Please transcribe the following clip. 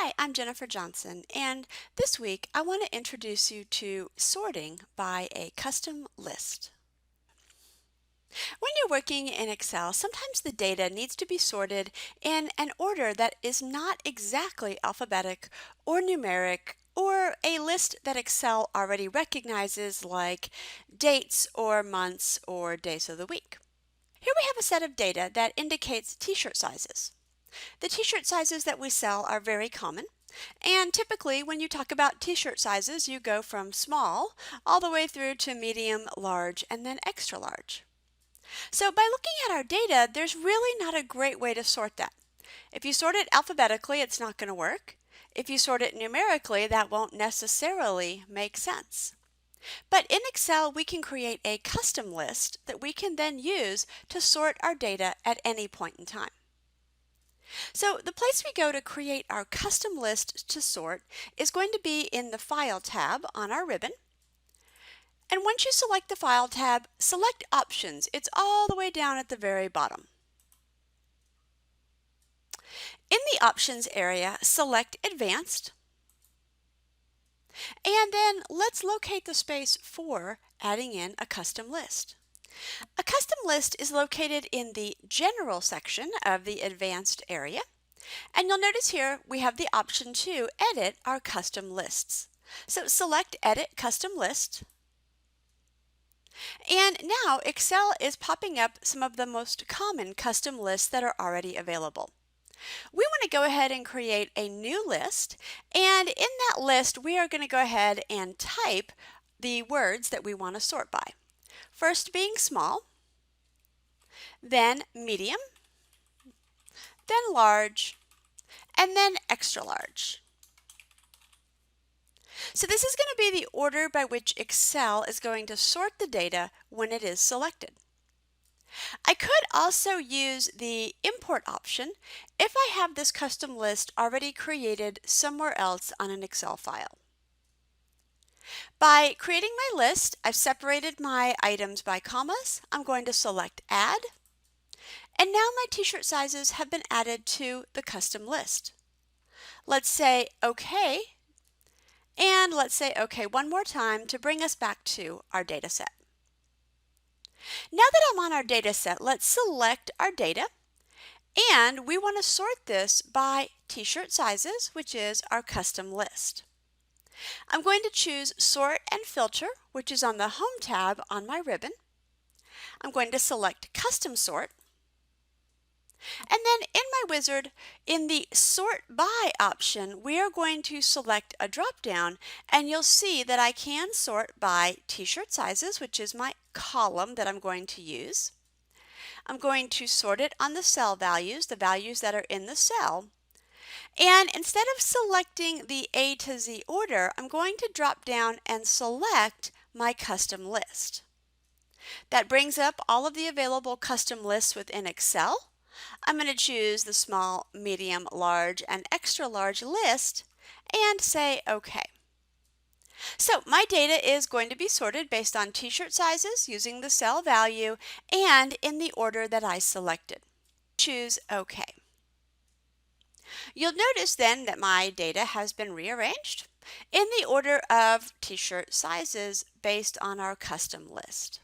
Hi, I'm Jennifer Johnson, and this week I want to introduce you to sorting by a custom list. When you're working in Excel, sometimes the data needs to be sorted in an order that is not exactly alphabetic or numeric or a list that Excel already recognizes like dates or months or days of the week. Here we have a set of data that indicates t-shirt sizes. The t-shirt sizes that we sell are very common. And typically, when you talk about t-shirt sizes, you go from small all the way through to medium, large, and then extra large. So by looking at our data, there's really not a great way to sort that. If you sort it alphabetically, it's not going to work. If you sort it numerically, that won't necessarily make sense. But in Excel, we can create a custom list that we can then use to sort our data at any point in time. So the place we go to create our custom list to sort is going to be in the File tab on our ribbon. And once you select the File tab, select Options. It's all the way down at the very bottom. In the Options area, select Advanced. And then let's locate the space for adding in a custom list. A custom list is located in the General section of the Advanced area. And you'll notice here we have the option to edit our custom lists. So select Edit Custom List. And now Excel is popping up some of the most common custom lists that are already available. We want to go ahead and create a new list, and in that list we are going to go ahead and type the words that we want to sort by. First being small, then medium, then large, and then extra large. So this is going to be the order by which Excel is going to sort the data when it is selected. I could also use the import option if I have this custom list already created somewhere else on an Excel file. By creating my list, I've separated my items by commas. I'm going to select Add, and now my t-shirt sizes have been added to the custom list. Let's say OK, and let's say OK one more time to bring us back to our data set. Now that I'm on our data set, let's select our data, and we want to sort this by t-shirt sizes, which is our custom list. I'm going to choose Sort and Filter, which is on the Home tab on my ribbon. I'm going to select Custom Sort. And then in my wizard, in the Sort By option, we are going to select a drop-down, and you'll see that I can sort by t-shirt sizes, which is my column that I'm going to use. I'm going to sort it on the cell values, the values that are in the cell. And instead of selecting the A to Z order, I'm going to drop down and select my custom list. That brings up all of the available custom lists within Excel. I'm going to choose the small, medium, large, and extra large list and say OK. So my data is going to be sorted based on t-shirt sizes using the cell value and in the order that I selected. Choose OK. You'll notice then that my data has been rearranged in the order of t-shirt sizes based on our custom list.